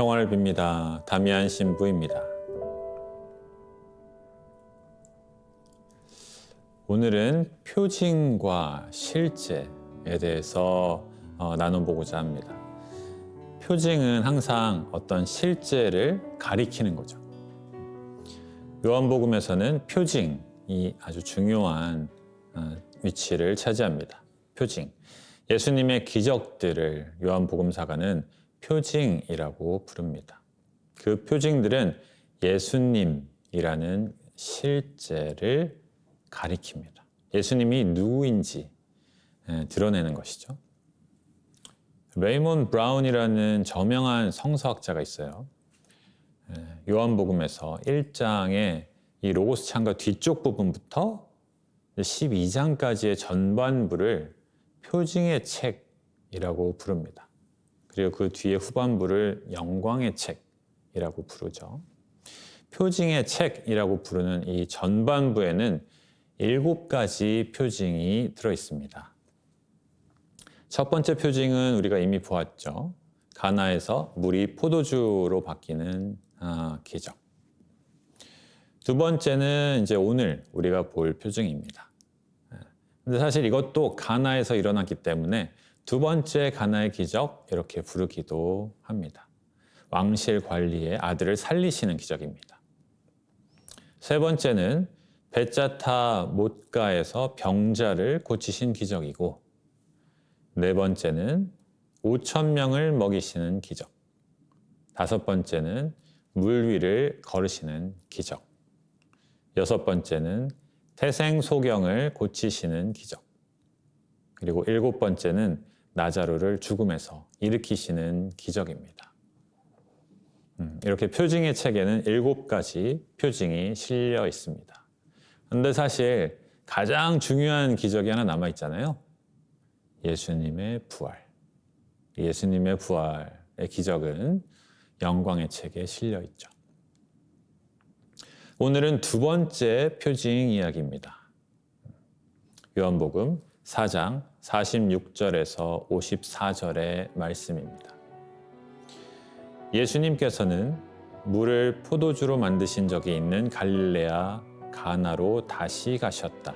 평화를 빕니다. 다미안 신부입니다. 오늘은 표징과 실제에 대해서 나눠보고자 합니다. 표징은 항상 어떤 실제를 가리키는 거죠. 요한복음에서는 표징이 아주 중요한 위치를 차지합니다. 표징. 예수님의 기적들을 요한복음사가는 표징이라고 부릅니다. 그 표징들은 예수님이라는 실제를 가리킵니다. 예수님이 누구인지 드러내는 것이죠. 레이몬드 브라운이라는 저명한 성서학자가 있어요. 요한복음에서 1장의 이 로고스 창과 뒤쪽 부분부터 12장까지의 전반부를 표징의 책이라고 부릅니다. 그리고 그 뒤에 후반부를 영광의 책이라고 부르죠. 표징의 책이라고 부르는 이 전반부에는 7가지 표징이 들어있습니다. 첫 번째 표징은 우리가 이미 보았죠. 가나에서 물이 포도주로 바뀌는 기적. 두 번째는 이제 오늘 우리가 볼 표징입니다. 근데 사실 이것도 가나에서 일어났기 때문에 두 번째 가나의 기적 이렇게 부르기도 합니다. 왕실 관리의 아들을 살리시는 기적입니다. 세 번째는 벳자타 못가에서 병자를 고치신 기적이고, 네 번째는 5,000명을 먹이시는 기적, 다섯 번째는 물 위를 걸으시는 기적, 여섯 번째는 태생 소경을 고치시는 기적, 그리고 일곱 번째는 나자로를 죽음에서 일으키시는 기적입니다. 이렇게 표징의 책에는 7가지 표징이 실려 있습니다. 그런데 사실 가장 중요한 기적이 하나 남아있잖아요. 예수님의 부활. 예수님의 부활의 기적은 영광의 책에 실려 있죠. 오늘은 두 번째 표징 이야기입니다. 요한복음 4장 46절에서 54절의 말씀입니다. 예수님께서는 물을 포도주로 만드신 적이 있는 갈릴레아 가나로 다시 가셨다.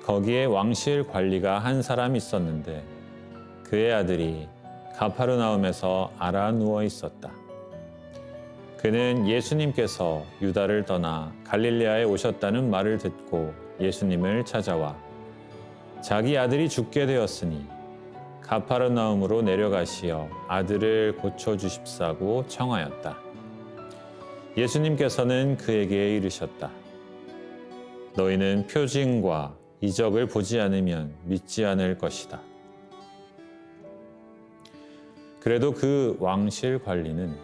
거기에 왕실 관리가 한 사람 있었는데 그의 아들이 가파르나움에서 앓아 누워 있었다. 그는 예수님께서 유다를 떠나 갈릴레아에 오셨다는 말을 듣고 예수님을 찾아와 자기 아들이 죽게 되었으니 가파르나움으로 내려가시어 아들을 고쳐주십사고 청하였다. 예수님께서는 그에게 이르셨다. 너희는 표징과 이적을 보지 않으면 믿지 않을 것이다. 그래도 그 왕실 관리는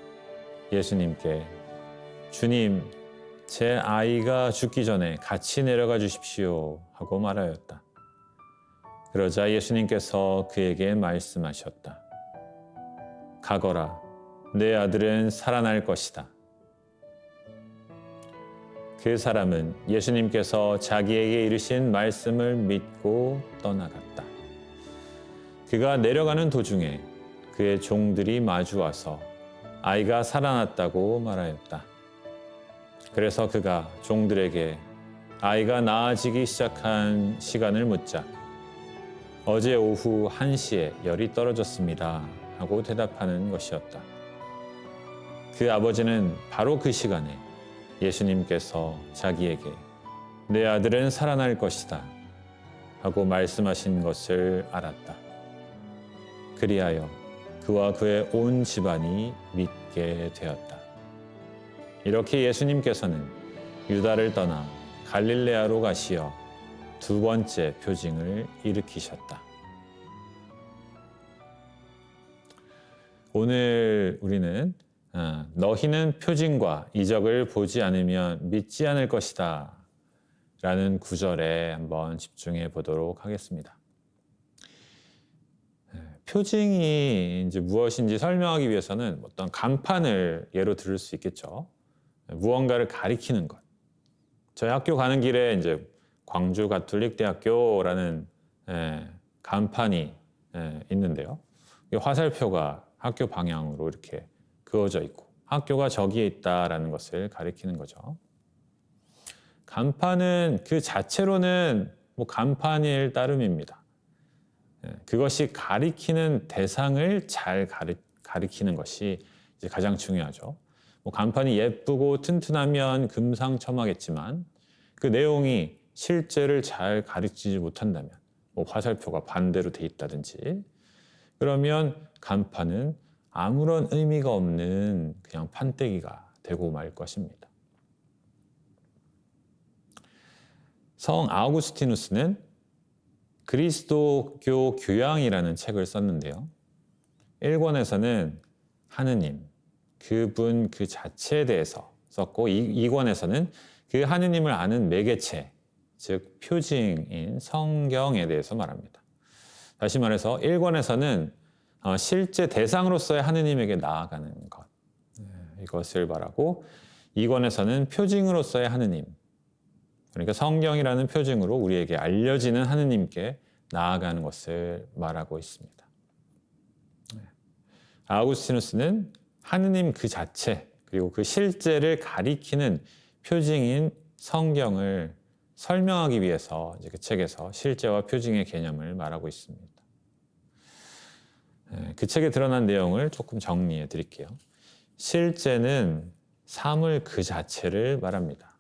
예수님께 주님, 제 아이가 죽기 전에 같이 내려가 주십시오 하고 말하였다. 그러자 예수님께서 그에게 말씀하셨다. 가거라, 내 아들은 살아날 것이다. 그 사람은 예수님께서 자기에게 이르신 말씀을 믿고 떠나갔다. 그가 내려가는 도중에 그의 종들이 마주와서 아이가 살아났다고 말하였다. 그래서 그가 종들에게 아이가 나아지기 시작한 시간을 묻자 어제 오후 1시에 열이 떨어졌습니다 하고 대답하는 것이었다. 그 아버지는 바로 그 시간에 예수님께서 자기에게 내 아들은 살아날 것이다 하고 말씀하신 것을 알았다. 그리하여 그와 그의 온 집안이 믿게 되었다. 이렇게 예수님께서는 유다를 떠나 갈릴레아로 가시어 두 번째 표징을 일으키셨다. 오늘 우리는 너희는 표징과 이적을 보지 않으면 믿지 않을 것이다 라는 구절에 한번 집중해 보도록 하겠습니다. 표징이 이제 무엇인지 설명하기 위해서는 어떤 간판을 예로 들을 수 있겠죠. 무언가를 가리키는 것. 저희 학교 가는 길에 이제 광주 가톨릭 대학교라는 간판이 있는데요. 이 화살표가 학교 방향으로 이렇게 그어져 있고 학교가 저기에 있다라는 것을 가리키는 거죠. 간판은 그 자체로는 간판일 따름입니다. 그것이 가리키는 대상을 잘 가리키는 것이 이제 가장 중요하죠. 간판이 예쁘고 튼튼하면 금상첨화겠지만 그 내용이 실제를 잘 가리키지 못한다면 화살표가 반대로 돼 있다든지 그러면 간판은 아무런 의미가 없는 그냥 판때기가 되고 말 것입니다. 성 아우구스티누스는 그리스도교 교양이라는 책을 썼는데요. 1권에서는 하느님, 그분 그 자체에 대해서 썼고 2권에서는 그 하느님을 아는 매개체, 즉 표징인 성경에 대해서 말합니다. 다시 말해서 1권에서는 실제 대상으로서의 하느님에게 나아가는 것, 이것을 말하고 2권에서는 표징으로서의 하느님, 그러니까 성경이라는 표징으로 우리에게 알려지는 하느님께 나아가는 것을 말하고 있습니다. 아우구스티누스는 하느님 그 자체 그리고 그 실제를 가리키는 표징인 성경을 설명하기 위해서 이제 그 책에서 실제와 표징의 개념을 말하고 있습니다. 그 책에 드러난 내용을 조금 정리해 드릴게요. 실제는 사물 그 자체를 말합니다.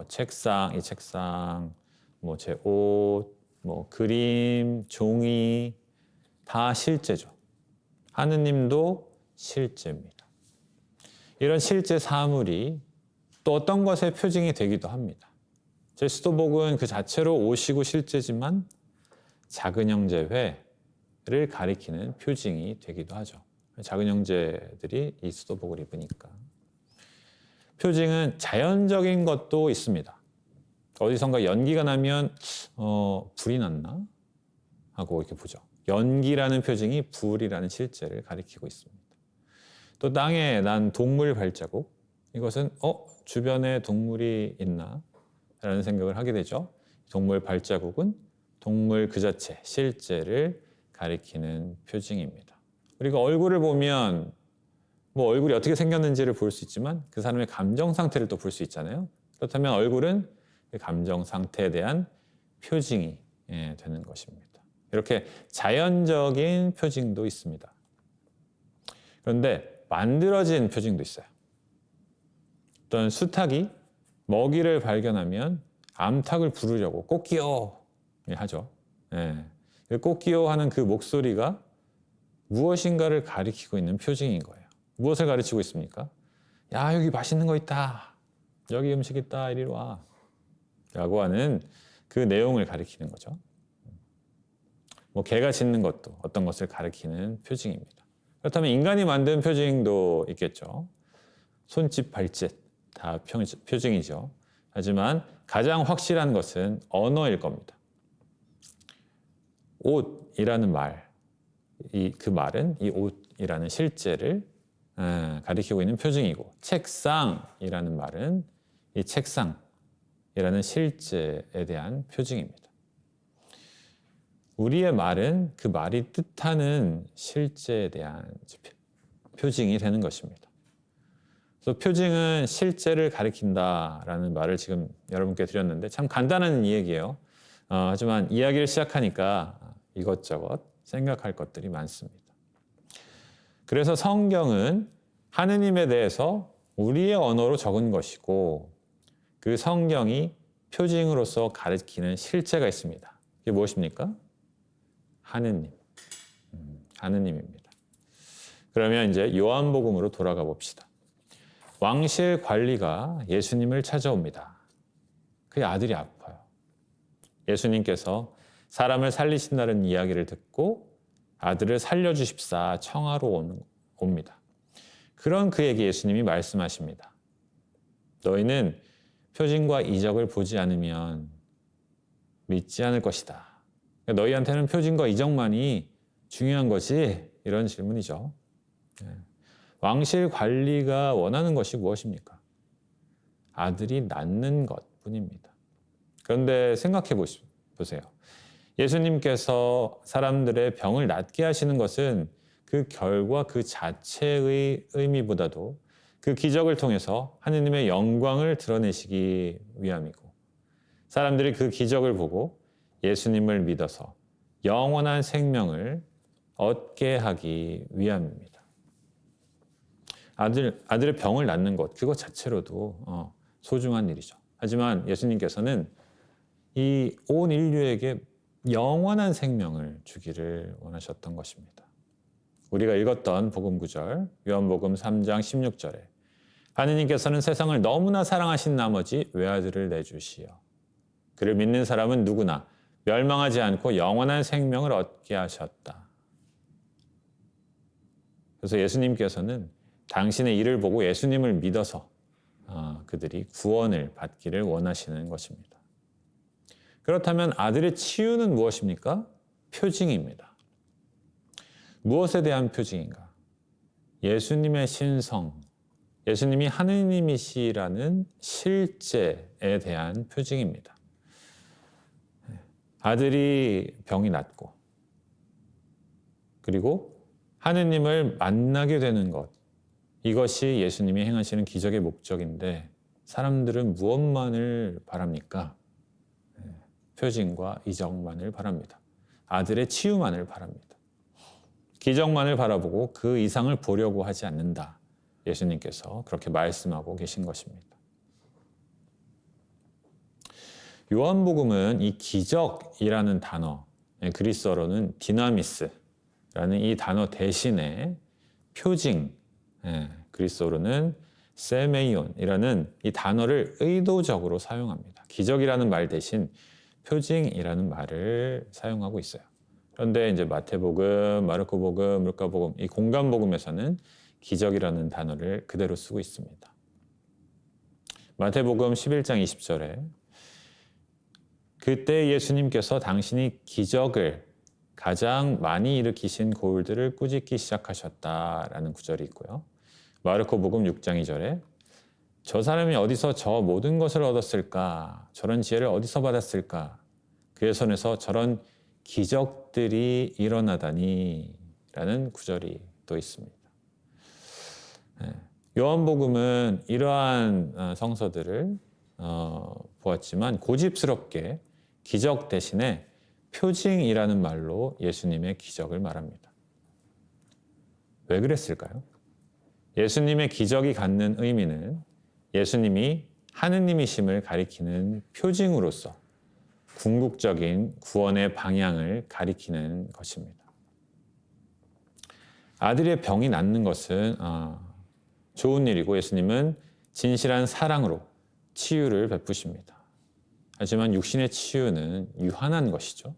책상, 이 책상, 제 옷, 그림, 종이 다 실제죠. 하느님도 실제입니다. 이런 실제 사물이 또 어떤 것의 표징이 되기도 합니다. 제 수도복은 그 자체로 옷이고 실제지만 작은 형제회를 가리키는 표징이 되기도 하죠. 작은 형제들이 이 수도복을 입으니까. 표징은 자연적인 것도 있습니다. 어디선가 연기가 나면 불이 났나? 하고 이렇게 보죠. 연기라는 표징이 불이라는 실제를 가리키고 있습니다. 또 땅에 난 동물 발자국, 이것은 주변에 동물이 있나? 라는 생각을 하게 되죠. 동물 발자국은 동물 그 자체, 실제를 가리키는 표징입니다. 우리가 얼굴을 보면 얼굴이 어떻게 생겼는지를 볼 수 있지만 그 사람의 감정 상태를 또 볼 수 있잖아요. 그렇다면 얼굴은 그 감정 상태에 대한 표징이 되는 것입니다. 이렇게 자연적인 표징도 있습니다. 그런데 만들어진 표징도 있어요. 어떤 수탉이 먹이를 발견하면 암탉을 부르려고 꼬끼요 하죠. 꼬끼요 하는 그 목소리가 무엇인가를 가리키고 있는 표징인 거예요. 무엇을 가르치고 있습니까? 야, 여기 맛있는 거 있다. 여기 음식 있다. 이리 와. 라고 하는 그 내용을 가리키는 거죠. 개가 짖는 것도 어떤 것을 가리키는 표징입니다. 그렇다면 인간이 만든 표징도 있겠죠. 손짓, 발짓 다 표징이죠. 하지만 가장 확실한 것은 언어일 겁니다. 옷이라는 말, 그 말은 이 옷이라는 실제를 가리키고 있는 표징이고, 책상이라는 말은 이 책상이라는 실제에 대한 표징입니다. 우리의 말은 그 말이 뜻하는 실제에 대한 표징이 되는 것입니다. 그래서 표징은 실제를 가리킨다라는 말을 지금 여러분께 드렸는데 참 간단한 이야기예요. 하지만 이야기를 시작하니까 이것저것 생각할 것들이 많습니다. 그래서 성경은 하느님에 대해서 우리의 언어로 적은 것이고 그 성경이 표징으로서 가리키는 실체가 있습니다. 이게 무엇입니까? 하느님. 하느님입니다. 그러면 이제 요한복음으로 돌아가 봅시다. 왕실 관리가 예수님을 찾아옵니다. 그의 아들이 아파요. 예수님께서 사람을 살리신다는 이야기를 듣고 아들을 살려주십사 청하러 옵니다. 그런 그에게 예수님이 말씀하십니다. 너희는 표징과 이적을 보지 않으면 믿지 않을 것이다. 너희한테는 표징과 이적만이 중요한 거지? 이런 질문이죠. 왕실 관리가 원하는 것이 무엇입니까? 아들이 낫는 것뿐입니다. 그런데 생각해 보세요. 예수님께서 사람들의 병을 낫게 하시는 것은 그 결과 그 자체의 의미보다도 그 기적을 통해서 하느님의 영광을 드러내시기 위함이고, 사람들이 그 기적을 보고 예수님을 믿어서 영원한 생명을 얻게 하기 위함입니다. 아들의 병을 낫는 것, 그것 자체로도 소중한 일이죠. 하지만 예수님께서는 이 온 인류에게 영원한 생명을 주기를 원하셨던 것입니다. 우리가 읽었던 복음 구절, 요한복음 3장 16절에 하느님께서는 세상을 너무나 사랑하신 나머지 외아들을 내주시어 그를 믿는 사람은 누구나 멸망하지 않고 영원한 생명을 얻게 하셨다. 그래서 예수님께서는 당신의 일을 보고 예수님을 믿어서 그들이 구원을 받기를 원하시는 것입니다. 그렇다면 아들의 치유는 무엇입니까? 표징입니다. 무엇에 대한 표징인가? 예수님의 신성, 예수님이 하느님이시라는 실제에 대한 표징입니다. 아들이 병이 낫고 그리고 하느님을 만나게 되는 것, 이것이 예수님이 행하시는 기적의 목적인데 사람들은 무엇만을 바랍니까? 표징과 이적만을 바랍니다. 아들의 치유만을 바랍니다. 기적만을 바라보고 그 이상을 보려고 하지 않는다. 예수님께서 그렇게 말씀하고 계신 것입니다. 요한복음은 이 기적이라는 단어, 그리스어로는 디나미스라는 이 단어 대신에 표징, 그리스어로는 세메이온이라는 이 단어를 의도적으로 사용합니다. 기적이라는 말 대신 표징이라는 말을 사용하고 있어요. 그런데 이제 마태복음, 마르코복음, 루카복음, 이 공간복음에서는 기적이라는 단어를 그대로 쓰고 있습니다. 마태복음 11장 20절에 그때 예수님께서 당신이 기적을 가장 많이 일으키신 고울들을 꾸짖기 시작하셨다라는 구절이 있고요. 마르코복음 6장 2절에 저 사람이 어디서 저 모든 것을 얻었을까? 저런 지혜를 어디서 받았을까? 그의 손에서 저런 기적들이 일어나다니 라는 구절이 또 있습니다. 요한복음은 이러한 성서들을 보았지만 고집스럽게 기적 대신에 표징이라는 말로 예수님의 기적을 말합니다. 왜 그랬을까요? 예수님의 기적이 갖는 의미는 예수님이 하느님이심을 가리키는 표징으로서 궁극적인 구원의 방향을 가리키는 것입니다. 아들의 병이 낫는 것은 좋은 일이고 예수님은 진실한 사랑으로 치유를 베푸십니다. 하지만 육신의 치유는 유한한 것이죠.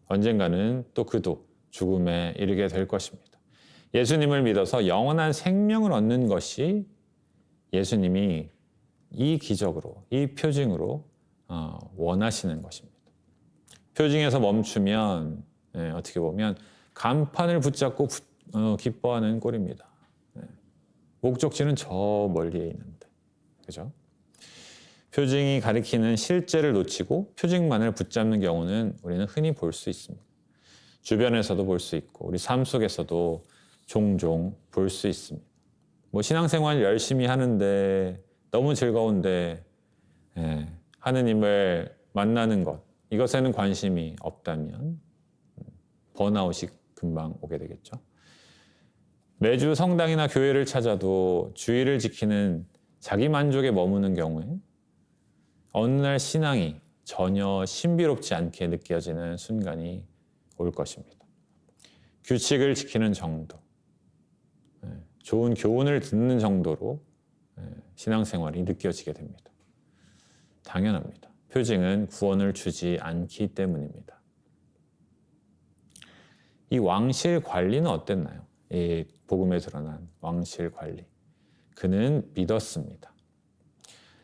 언젠가는 또 그도 죽음에 이르게 될 것입니다. 예수님을 믿어서 영원한 생명을 얻는 것이 예수님이 이 기적으로, 이 표징으로 원하시는 것입니다. 표징에서 멈추면 어떻게 보면 간판을 붙잡고 기뻐하는 꼴입니다. 목적지는 저 멀리에 있는데, 그죠? 표징이 가리키는 실제를 놓치고 표징만을 붙잡는 경우는 우리는 흔히 볼 수 있습니다. 주변에서도 볼 수 있고 우리 삶 속에서도 종종 볼 수 있습니다. 신앙생활 열심히 하는데 너무 즐거운데 하느님을 만나는 것, 이것에는 관심이 없다면 번아웃이 금방 오게 되겠죠. 매주 성당이나 교회를 찾아도 주의를 지키는 자기 만족에 머무는 경우에 어느 날 신앙이 전혀 신비롭지 않게 느껴지는 순간이 올 것입니다. 규칙을 지키는 정도, 좋은 교훈을 듣는 정도로 신앙생활이 느껴지게 됩니다. 당연합니다. 표징은 구원을 주지 않기 때문입니다. 이 왕실 관리는 어땠나요? 이 복음에 드러난 왕실 관리. 그는 믿었습니다.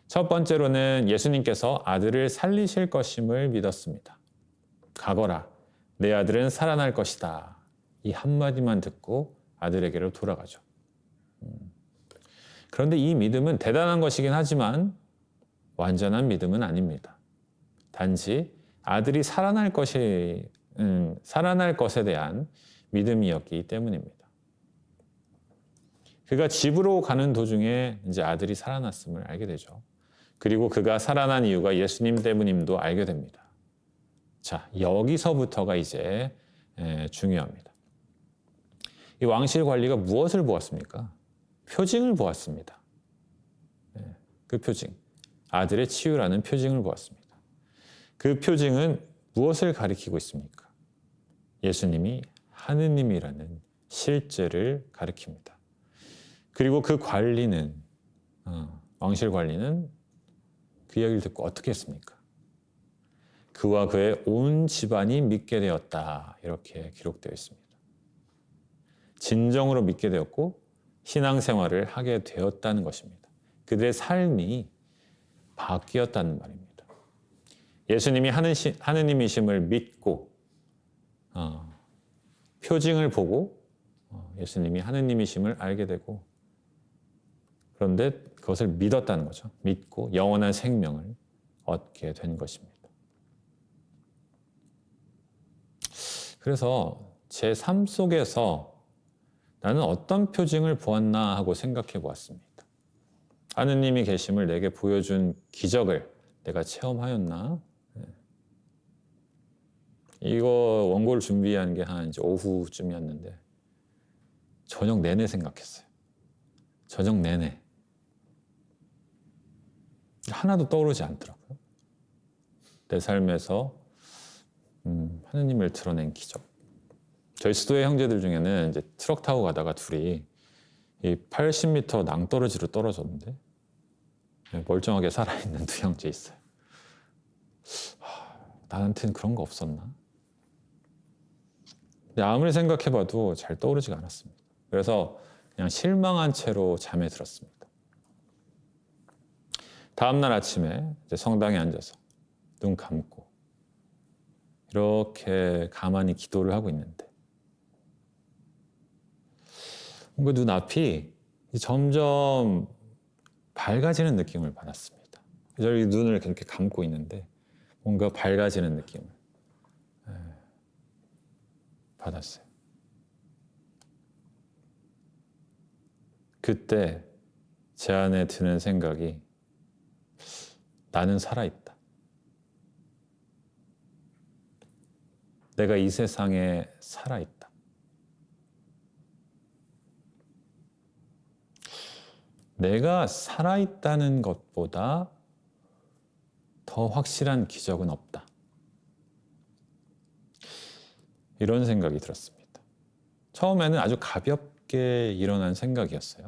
첫 번째로는 예수님께서 아들을 살리실 것임을 믿었습니다. 가거라, 내 아들은 살아날 것이다. 이 한마디만 듣고 아들에게로 돌아가죠. 그런데 이 믿음은 대단한 것이긴 하지만 완전한 믿음은 아닙니다. 단지 아들이 살아날 것에 대한 믿음이었기 때문입니다. 그가 집으로 가는 도중에 이제 아들이 살아났음을 알게 되죠. 그리고 그가 살아난 이유가 예수님 때문임도 알게 됩니다. 자, 여기서부터가 이제 중요합니다. 이 왕실 관리가 무엇을 보았습니까? 표징을 보았습니다. 그 표징, 아들의 치유라는 표징을 보았습니다. 그 표징은 무엇을 가리키고 있습니까? 예수님이 하느님이라는 실제를 가리킵니다. 그리고 그 관리는, 왕실 관리는 그 이야기를 듣고 어떻게 했습니까? 그와 그의 온 집안이 믿게 되었다. 이렇게 기록되어 있습니다. 진정으로 믿게 되었고 신앙생활을 하게 되었다는 것입니다. 그들의 삶이 바뀌었다는 말입니다. 예수님이 하느님이심을 믿고 표징을 보고 예수님이 하느님이심을 알게 되고 그런데 그것을 믿었다는 거죠. 믿고 영원한 생명을 얻게 된 것입니다. 그래서 제 삶 속에서 나는 어떤 표징을 보았나 하고 생각해 보았습니다. 하느님이 계심을 내게 보여준 기적을 내가 체험하였나? 이거 원고를 준비한 게 한 이제 오후쯤이었는데 저녁 내내 생각했어요. 저녁 내내. 하나도 떠오르지 않더라고요. 내 삶에서 하느님을 드러낸 기적. 저희 수도의 형제들 중에는 이제 트럭 타고 가다가 둘이 이 80m 낭떠러지로 떨어졌는데 멀쩡하게 살아있는 두 형제 있어요. 나한테는 그런 거 없었나? 근데 아무리 생각해봐도 잘 떠오르지가 않았습니다. 그래서 그냥 실망한 채로 잠에 들었습니다. 다음날 아침에 이제 성당에 앉아서 눈 감고 이렇게 가만히 기도를 하고 있는데 뭔가 눈앞이 점점 밝아지는 느낌을 받았습니다. 저희 눈을 그렇게 감고 있는데 뭔가 밝아지는 느낌을 받았어요. 그때 제 안에 드는 생각이 나는 살아있다. 내가 이 세상에 살아있다. 내가 살아있다는 것보다 더 확실한 기적은 없다. 이런 생각이 들었습니다. 처음에는 아주 가볍게 일어난 생각이었어요.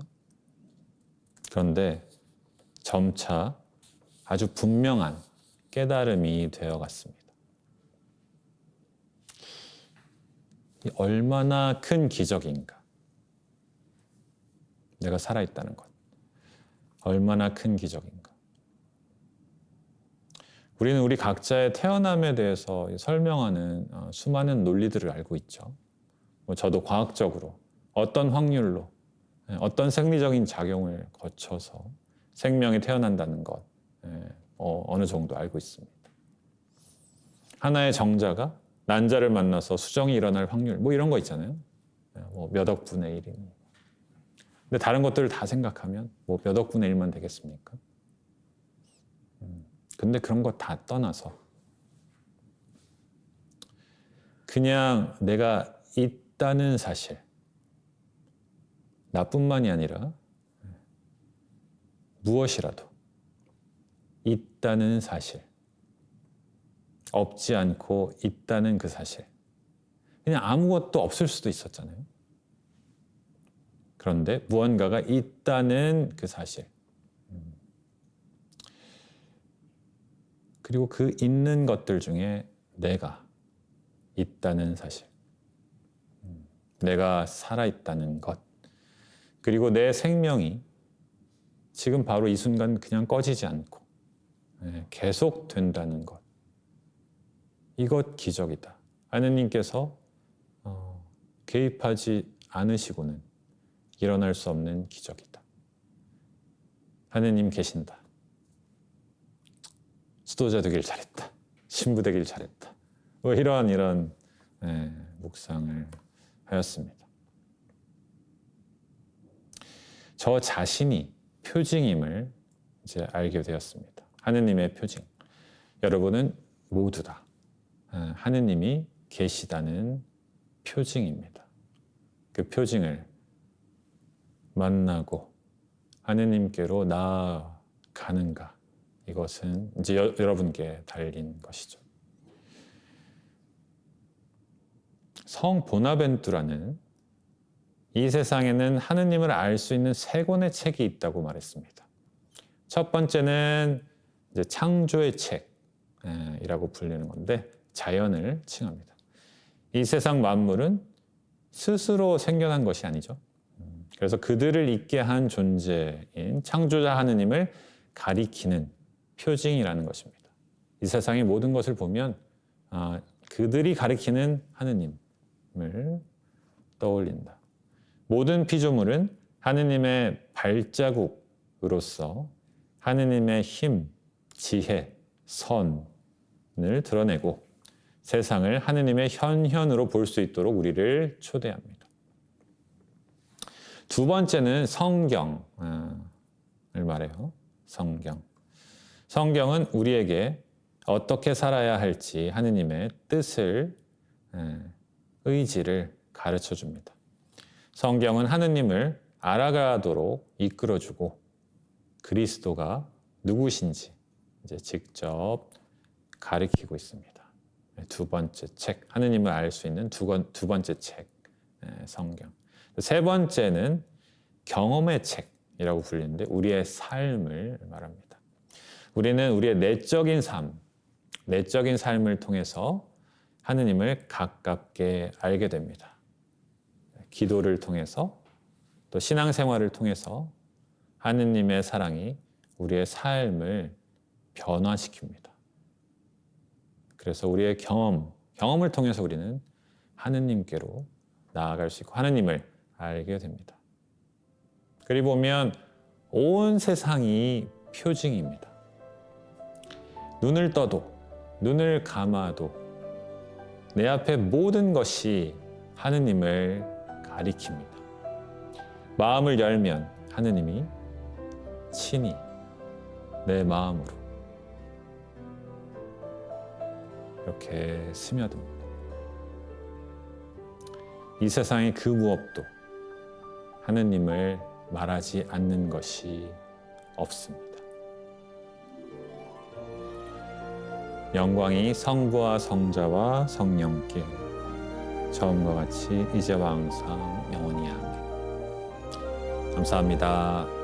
그런데 점차 아주 분명한 깨달음이 되어갔습니다. 얼마나 큰 기적인가. 내가 살아있다는 것. 얼마나 큰 기적인가. 우리는 우리 각자의 태어남에 대해서 설명하는 수많은 논리들을 알고 있죠. 저도 과학적으로 어떤 확률로 어떤 생리적인 작용을 거쳐서 생명이 태어난다는 것 어느 정도 알고 있습니다. 하나의 정자가 난자를 만나서 수정이 일어날 확률 이런 거 있잖아요. 몇 억 분의 1이. 근데 다른 것들을 다 생각하면 몇 억 분의 1만 되겠습니까? 근데 그런 거 다 떠나서 그냥 내가 있다는 사실, 나뿐만이 아니라 무엇이라도 있다는 사실, 없지 않고 있다는 그 사실. 그냥 아무것도 없을 수도 있었잖아요. 그런데 무언가가 있다는 그 사실. 그리고 그 있는 것들 중에 내가 있다는 사실. 내가 살아있다는 것. 그리고 내 생명이 지금 바로 이 순간 그냥 꺼지지 않고 계속 된다는 것. 이것 기적이다. 하느님께서 개입하지 않으시고는 일어날 수 없는 기적이다. 하느님 계신다. 수도자 되길 잘했다. 신부 되길 잘했다. 이런 묵상을 하였습니다. 저 자신이 표징임을 이제 알게 되었습니다. 하느님의 표징. 여러분은 모두 다 하느님이 계시다는 표징입니다. 그 표징을 만나고 하느님께로 나아가는가, 이것은 이제 여러분께 달린 것이죠. 성 보나벤투라는 이 세상에는 하느님을 알 수 있는 3권의 책이 있다고 말했습니다. 첫 번째는 이제 창조의 책이라고 불리는 건데, 자연을 칭합니다. 이 세상 만물은 스스로 생겨난 것이 아니죠. 그래서 그들을 있게 한 존재인 창조자 하느님을 가리키는 표징이라는 것입니다. 이 세상의 모든 것을 보면 그들이 가리키는 하느님을 떠올린다. 모든 피조물은 하느님의 발자국으로서 하느님의 힘, 지혜, 선을 드러내고 세상을 하느님의 현현으로 볼 수 있도록 우리를 초대합니다. 두 번째는 성경을 말해요. 성경은 우리에게 어떻게 살아야 할지 하느님의 뜻을, 의지를 가르쳐 줍니다. 성경은 하느님을 알아가도록 이끌어주고 그리스도가 누구신지 이제 직접 가르치고 있습니다. 두 번째 책, 하느님을 알 수 있는 두 번째 책, 성경. 세 번째는 경험의 책이라고 불리는데 우리의 삶을 말합니다. 우리는 우리의 내적인 삶을 통해서 하느님을 가깝게 알게 됩니다. 기도를 통해서 또 신앙생활을 통해서 하느님의 사랑이 우리의 삶을 변화시킵니다. 그래서 우리의 경험을 통해서 우리는 하느님께로 나아갈 수 있고 하느님을 알게 됩니다. 그리 보면 온 세상이 표징입니다. 눈을 떠도 눈을 감아도 내 앞에 모든 것이 하느님을 가리킵니다. 마음을 열면 하느님이 친히 내 마음으로 이렇게 스며듭니다. 이 세상의 그 무엇도 하느님을 말하지 않는 것이 없습니다. 영광이 성부와 성자와 성령께 처음과 같이 이제와 항상 영원히 아멘. 감사합니다.